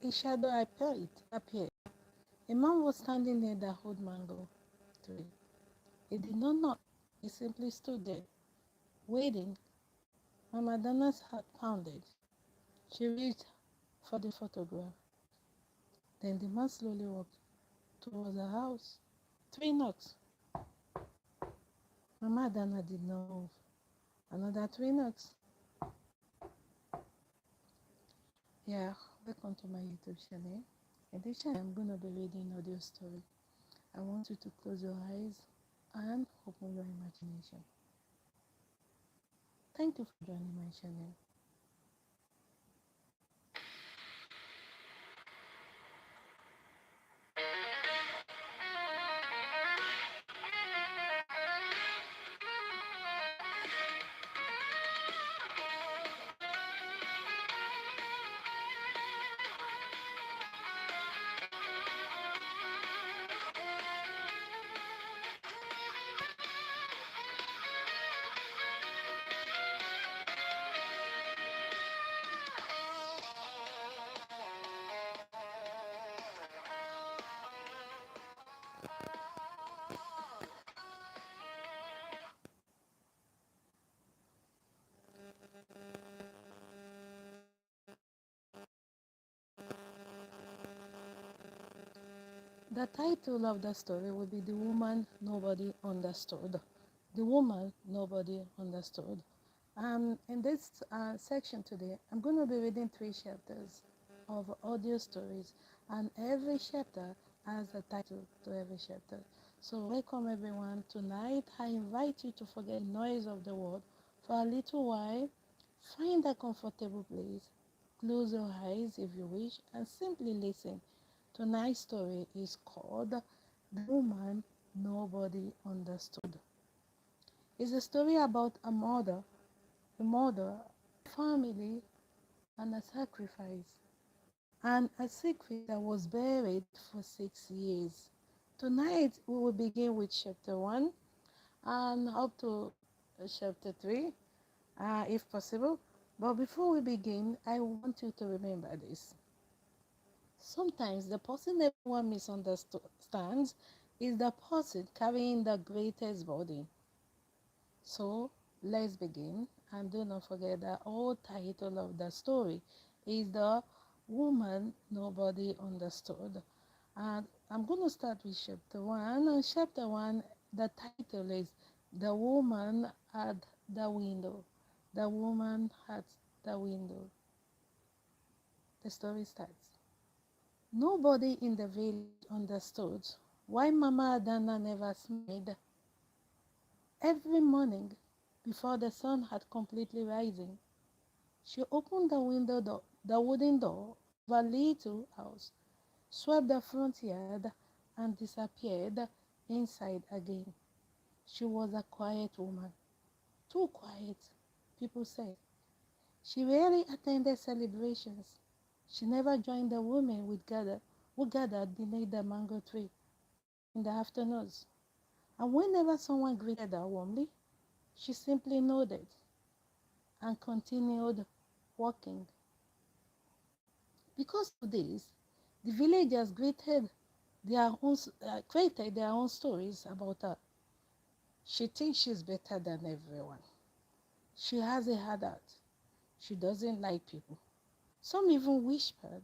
a shadow appeared. A man was standing near the old mango tree. He did not knock. He simply stood there, waiting. Mama Adanna's heart pounded. She reached for the photograph. Then the man slowly walked towards the house. Three knocks. Mama Adanna did not move. Another three knocks. Yeah, welcome to my YouTube channel. In this channel, I'm going to be reading audio story. I want you to close your eyes and open your imagination. Thank you for joining my channel. The title of the story will be The Woman Nobody Understood. The Woman Nobody Understood. In this section today, I'm going to be reading 3 chapters of audio stories, and every chapter has a title to every chapter. So welcome everyone. Tonight, I invite you to forget the noise of the world for a little while. Find a comfortable place, close your eyes if you wish, and simply listen. Tonight's story is called The Woman Nobody Understood. It's a story about a mother, a family, and a sacrifice, and a secret that was buried for 6 years. Tonight, we will begin with chapter 1 and up to chapter 3, if possible. But before we begin, I want you to remember this. Sometimes the person everyone misunderstands is the person carrying the greatest burden. So let's begin, and do not forget the old title of the story is The Woman Nobody Understood. And I'm going to start with chapter 1. And chapter 1, the title is The Woman at the Window. The Woman at the Window. The story starts. Nobody in the village understood why Mama Adanna never smiled. Every morning, before the sun had completely risen, she opened the wooden door of her little house, swept the front yard, and disappeared inside again. She was a quiet woman. Too quiet, people said. She rarely attended celebrations. She never joined the women who gathered beneath the mango tree in the afternoons. And whenever someone greeted her warmly, she simply nodded and continued walking. Because of this, the villagers created their own stories about her. She thinks she's better than everyone. She has a hard heart. She doesn't like people. Some even whispered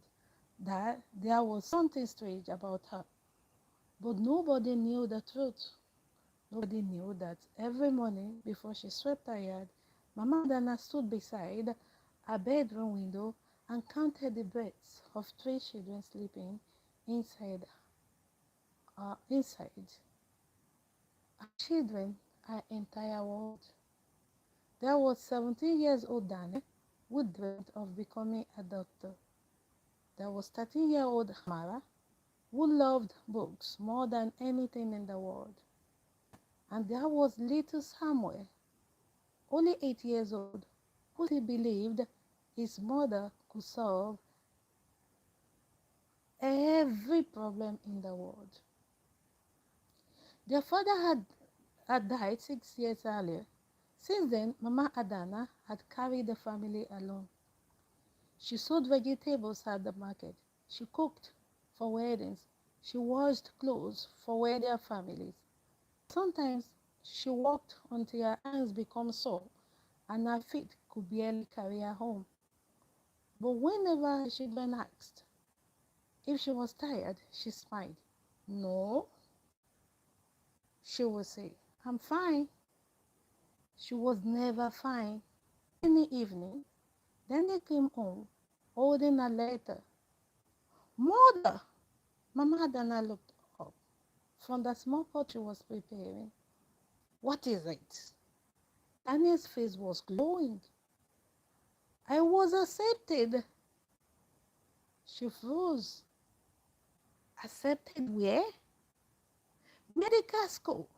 that there was something strange about her. But nobody knew the truth. Nobody knew that every morning before she swept her yard, Mama Adanna stood beside her bedroom window and counted the beds of 3 children sleeping inside. Her children, her entire world. There was 17 years old Daniel who dreamt of becoming a doctor. There was 13-year-old Mara who loved books more than anything in the world. And there was little Samuel, only 8 years old, who he believed his mother could solve every problem in the world. Their father had died 6 years earlier. Since then, Mama Adanna had carried the family along. She sold vegetables at the market. She cooked for weddings. She washed clothes for wedding families. Sometimes she walked until her hands became sore and her feet could barely carry her home. But whenever her children asked if she was tired, she smiled. No, she would say, I'm fine. She was never fine. In the evening, Danny came home holding a letter. Mother! Mama Adanna looked up from the small pot she was preparing. What is it? Daniel's face was glowing. I was accepted. She froze. Accepted where? Medical school.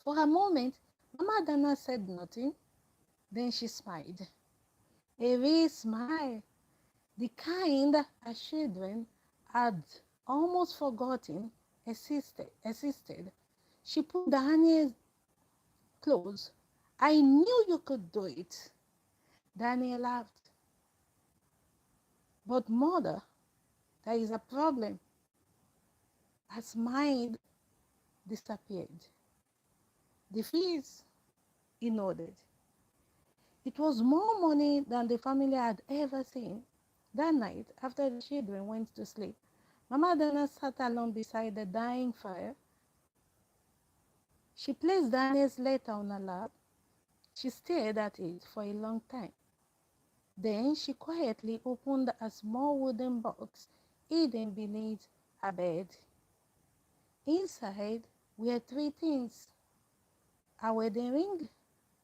For a moment, Mama Adanna said nothing. Then she smiled. A real smile. The kind her children had almost forgotten existed. She put Daniel's clothes. I knew you could do it. Daniel laughed. But mother, there is a problem. Her smile disappeared. The fees, he nodded. It was more money than the family had ever seen. That night, after the children went to sleep, Mama Adanna sat alone beside the dying fire. She placed Daniel's letter on her lap. She stared at it for a long time. Then she quietly opened a small wooden box hidden beneath her bed. Inside were three things: a wedding ring,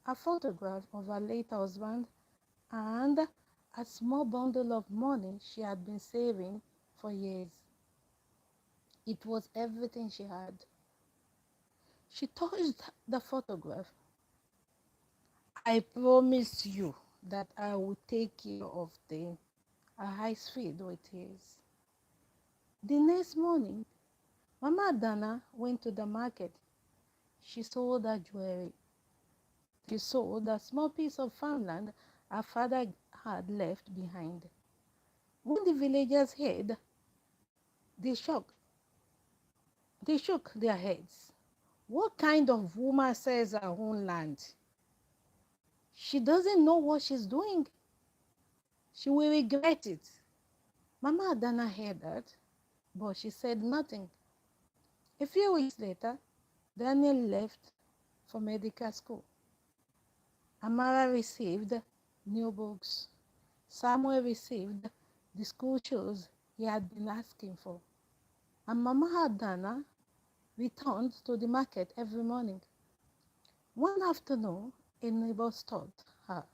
a photograph of her late husband, and a small bundle of money she had been saving for years. It was everything she had. She touched the photograph. I promise you that I will take care of them. Her eyes filled with tears. The next morning, Mama Adanna went to the market. She sold her jewelry. She sold a small piece of farmland her father had left behind. When the villagers heard, they shook, they shook their heads. What kind of woman sells her own land? She doesn't know what she's doing. She will regret it. Mama Adanna heard that, but she said nothing. A few weeks later, Daniel left for medical school. Amara received new books. Samuel received the school shoes he had been asking for. And Mama Adanna returned to the market every morning. One afternoon, a neighbor stopped her.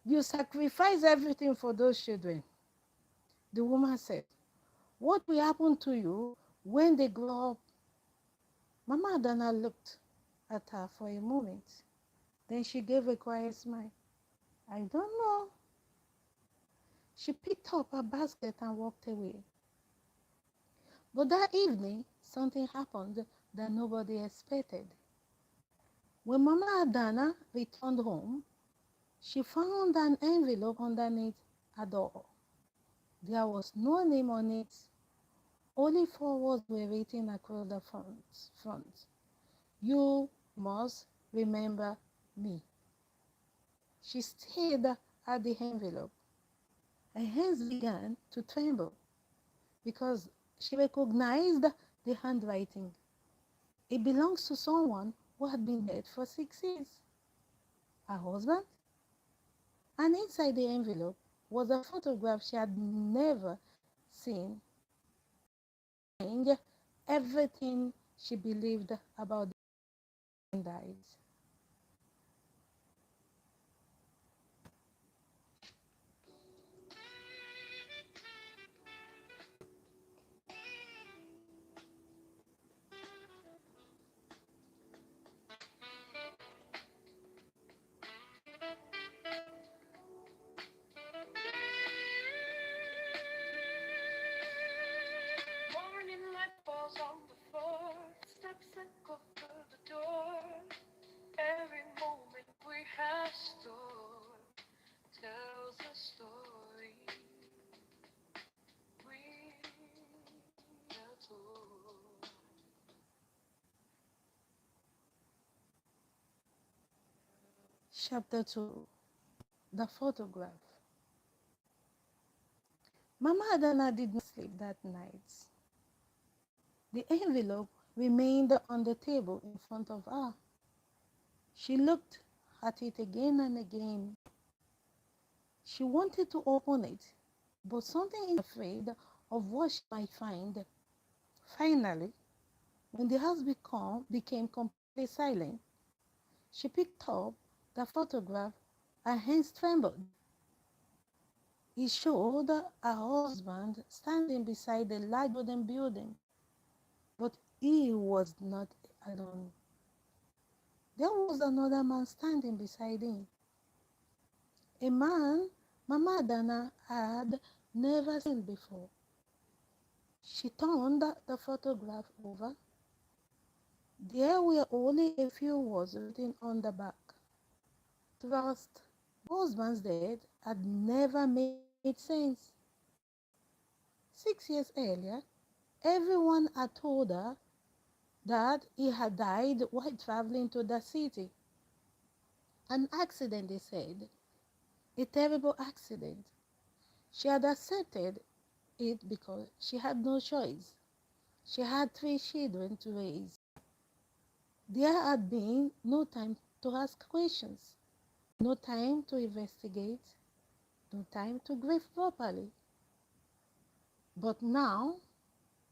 You sacrifice everything for those children. The woman said, what will happen to you when they grow up? Mama Adanna looked at her for a moment. Then she gave a quiet smile. I don't know. She picked up her basket and walked away. But that evening, something happened that nobody expected. When Mama Adanna returned home, she found an envelope underneath her door. There was no name on it. Only four words were written across the front. You must remember me. She stared at the envelope. Her hands began to tremble because she recognized the handwriting. It belongs to someone who had been dead for 6 years. Her husband? And inside the envelope was a photograph she had never seen. And everything she believed about the man died. Morning light falls on the floor, steps echo through the door. Every moment we have stored tells a story. Chapter 2. The photograph. Mama Adanna did not sleep that night. The envelope remained on the table in front of her. She looked at it again and again. She wanted to open it, but something is afraid of what she might find. Finally, when the house became completely silent, she picked up the photograph. Her hands trembled. It showed her husband standing beside a large wooden building, but he was not alone. There was another man standing beside him, a man Mama Adanna had never seen before. She turned the photograph over. There were only a few words written on the back. Trust. Husband's death had never made sense. 6 years earlier, everyone had told her that he had died while traveling to the city. An accident, they said. A terrible accident. She had accepted it because she had no choice. She had 3 children to raise. There had been no time to ask questions, no time to investigate, no time to grieve properly. But now,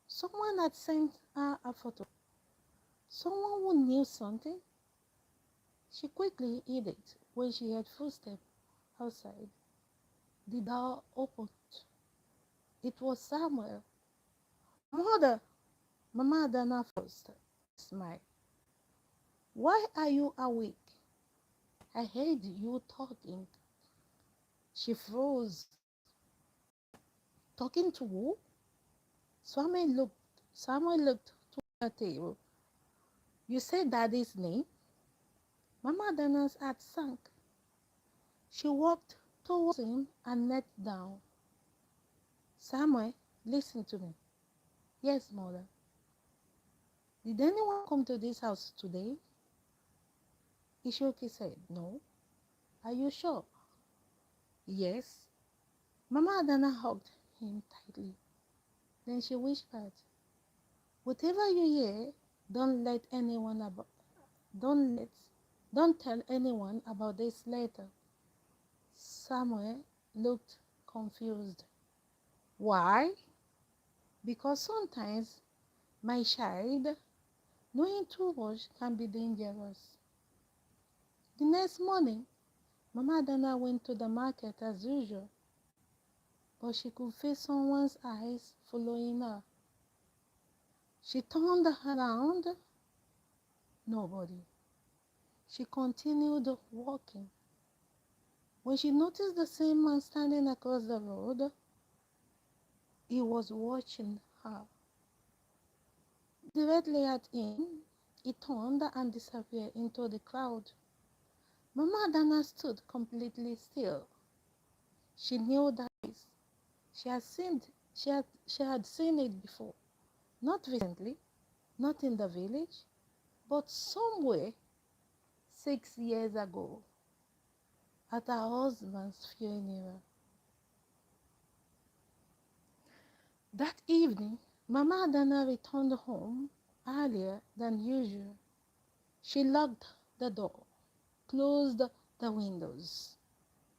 someone had sent her a photo. Someone who knew something. She quickly hid it when she heard footsteps outside. The door opened. It was Samuel. Mother, Mama Adanna first smiled. Why are you awake? I heard you talking. She froze. Talking to who? Samuel looked, Samuel looked to the table. You said daddy's name? Mama Adanna's heart sank. She walked towards him and knelt down. Samuel, listen to me. Yes, mother. Did anyone come to this house today? He shook his head. No. Are you sure? Yes. Mama Adanna hugged him tightly. Then she whispered, whatever you hear, don't let anyone about don't let don't tell anyone about this later. Samuel looked confused. Why? Because sometimes, my child, knowing too much can be dangerous. The next morning, Mama Adanna went to the market as usual, but she could feel someone's eyes following her. She turned around. Nobody. She continued walking. When she noticed the same man standing across the road, he was watching her. Directly at him, he turned and disappeared into the crowd. Mama Adanna stood completely still. She knew that face. She had seen she had seen it before. Not recently, not in the village, but somewhere 6 years ago at her husband's funeral. That evening, Mama Adanna returned home earlier than usual. She locked the door, closed the windows,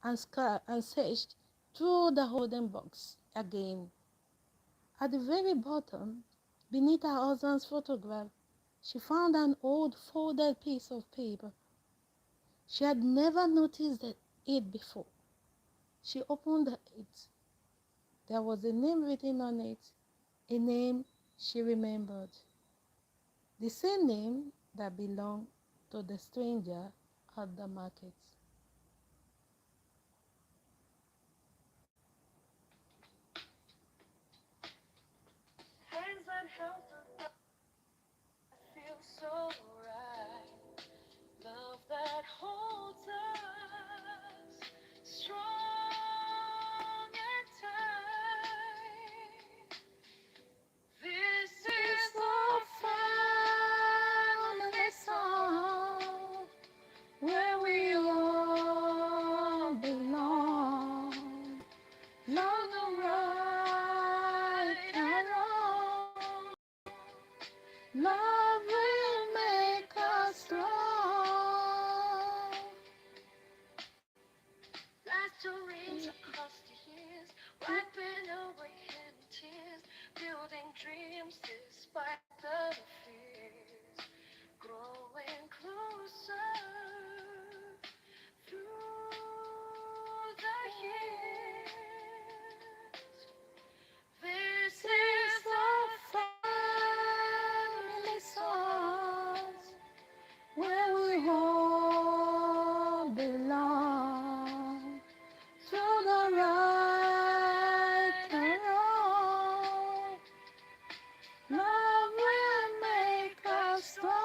and searched through the wooden box again. At the very bottom, beneath her husband's photograph, she found an old folded piece of paper. She had never noticed it before. She opened it. There was a name written on it, a name she remembered. The same name that belonged to the stranger at the market. Hands that held the feel so right. Love that holds us strong and tight. This is our family song where we all Love will make us strong. Light storms across the years, wiping away any tears, building dreams despite the fears, growing closer through the years. This is This our is family songs where we all belong. Through the right and wrong, love will make us strong.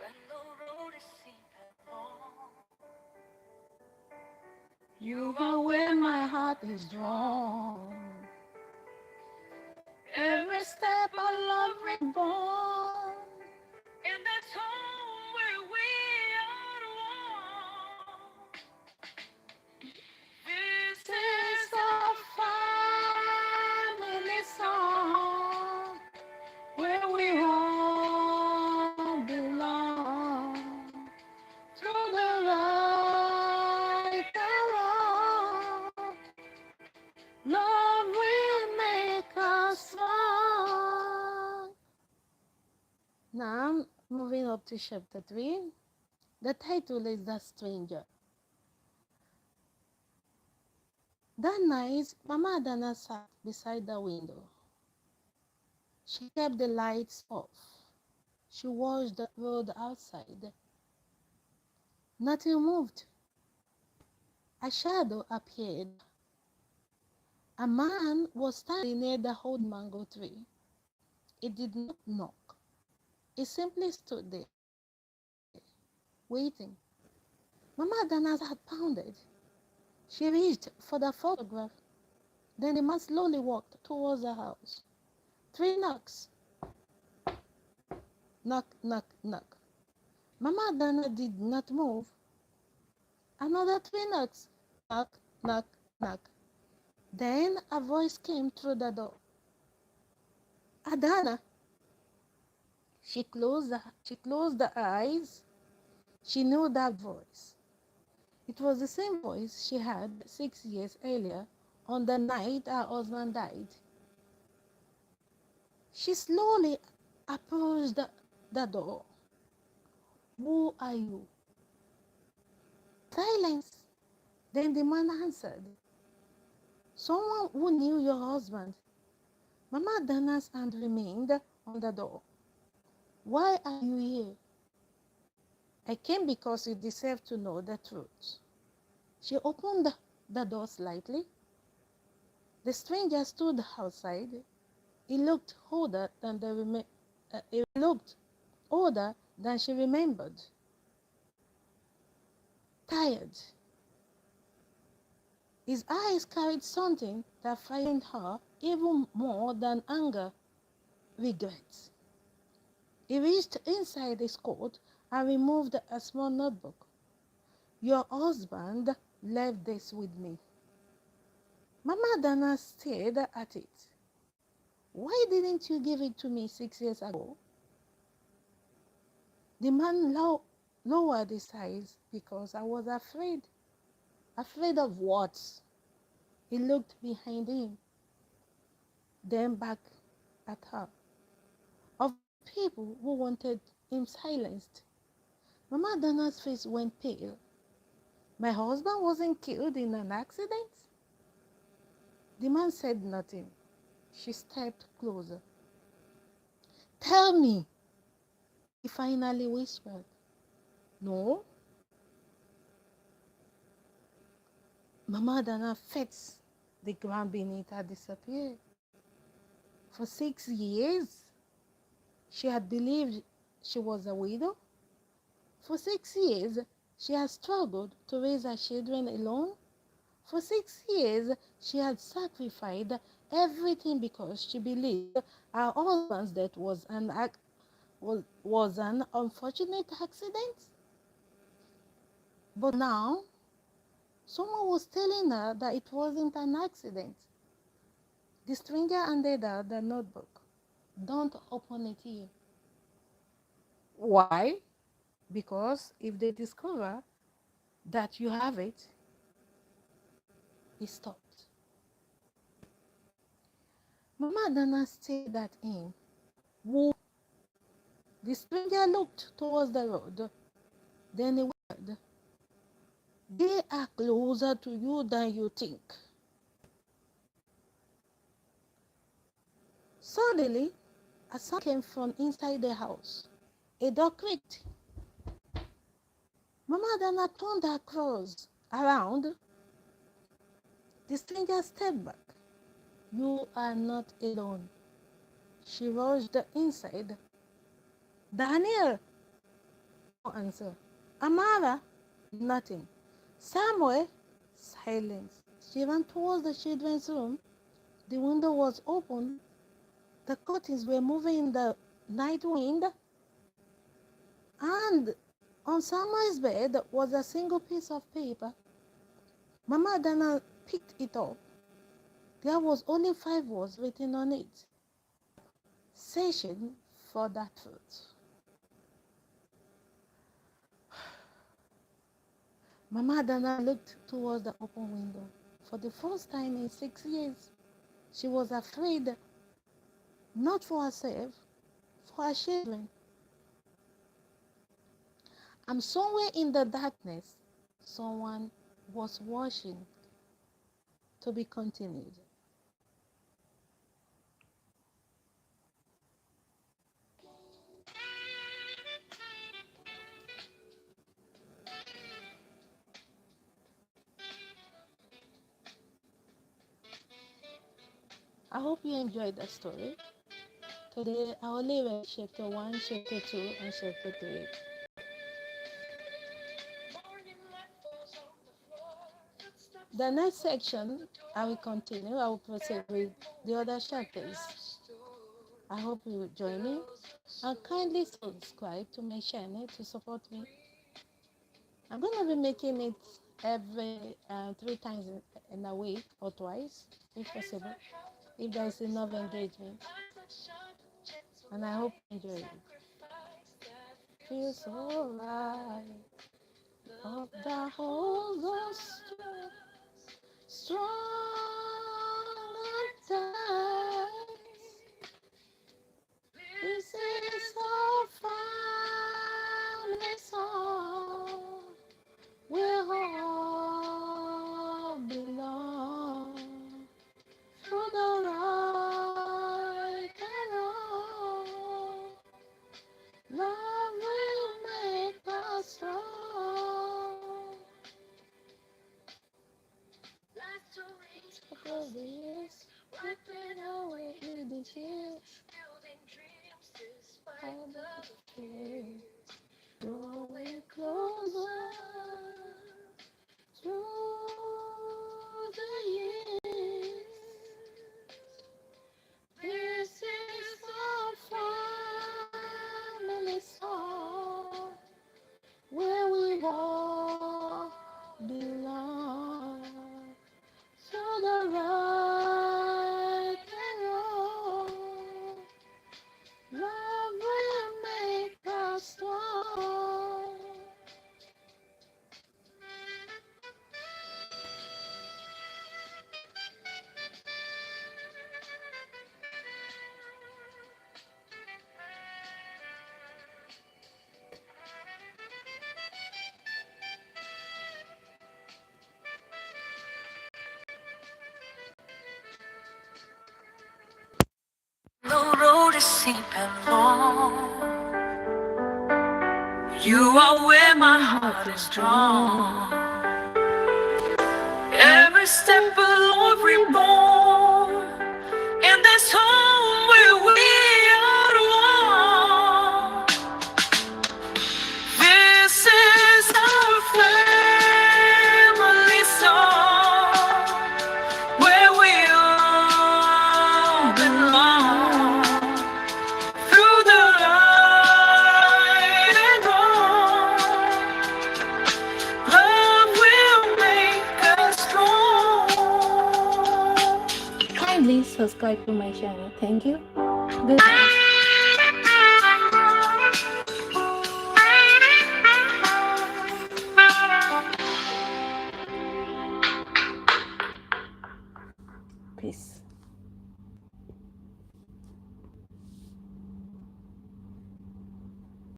when the road is seen and long. You are where my heart is drawn. Every step I love reborn. And that's home where we are one. This This is is our family song where we all belong. Through the right and wrong, love will make us strong. Now I'm moving up to chapter 3. The title is The Stranger. That night, Mama Adanna sat beside the window. She kept the lights off. She watched the road outside. Nothing moved. A shadow appeared. A man was standing near the old mango tree. He did not knock. He simply stood there, waiting. Mama Adanna's heart pounded. She reached for the photograph. Then the man slowly walked towards the house. 3 knocks. Knock, knock, knock. Mama Adanna did not move. Another 3 knocks. Knock, knock, knock. Then a voice came through the door. Adanna. She closed the eyes. She knew that voice. It was the same voice she had 6 years earlier on the night her husband died. She slowly approached the door. Who are you? Silence. Then the man answered. Someone who knew your husband. Mama Adanna's hand remained on the door. Why are you here? I came because you deserve to know the truth. She opened the door slightly. The stranger stood outside. He looked older than she remembered. Tired. His eyes carried something that frightened her even more than anger, regret. He reached inside his coat and removed a small notebook. Your husband left this with me. Mama Adanna stared at it. Why didn't you give it to me 6 years ago? The man lowered his eyes because I was afraid. Afraid of what? He looked behind him, then back at her. Of the people who wanted him silenced. Mama Adanna's face went pale. My husband wasn't killed in an accident? The man said nothing. She stepped closer. Tell me, he finally whispered. No. Mama Adanna felt the ground beneath her disappear. For 6 years, she had believed she was a widow. For 6 years, She had struggled to raise her children alone. For 6 years, she had sacrificed everything because she believed her husband's death was an unfortunate accident. But now, someone was telling her that it wasn't an accident. The stranger handed her the notebook. Don't open it here. Why? Because if they discover that you have it, it stopped. Mama Adanna stared at him. Who? The stranger looked towards the road. Then he whispered, they are closer to you than you think. Suddenly, a sound came from inside the house. A door creaked. Mama Adanna turned across around. The stranger stepped back. You are not alone. She rushed inside. Daniel! No answer. Amara? Nothing. Samuel? Silence. She ran towards the children's room. The window was open. The curtains were moving in the night wind. And on Samuel's bed was a single piece of paper. Mama Adanna picked it up. There was only 5 words written on it. Searching for that truth. Mama Adanna looked towards the open window. For the first time in 6 years, she was afraid, not for herself, for her children. And somewhere in the darkness, someone was watching. To be continued. I hope you enjoyed the story. Today, I only read chapter 1, chapter 2, and chapter 3. The next section, I will continue. I will proceed with the other chapters. I hope you will join me and kindly subscribe to my channel to support me. I'm going to be making it every 3 times in a week or twice, if possible, if there is enough engagement. And I hope you enjoy it. Feels so right. Of the whole gospel, strong and tight. This is our family song. We all belong through the right and wrong. Love will make us strong. Life stories of this, wiping away the tears, building dreams despite the fear. Growing closer through the years. This is our family song, where we all belong. To the right and wrong, love will make us strong. The road is steep and long. You are where my heart is drawn. Every step along reborn, and this home where we are one. This is our kindly subscribe to my channel. Thank you. Goodbye. Peace.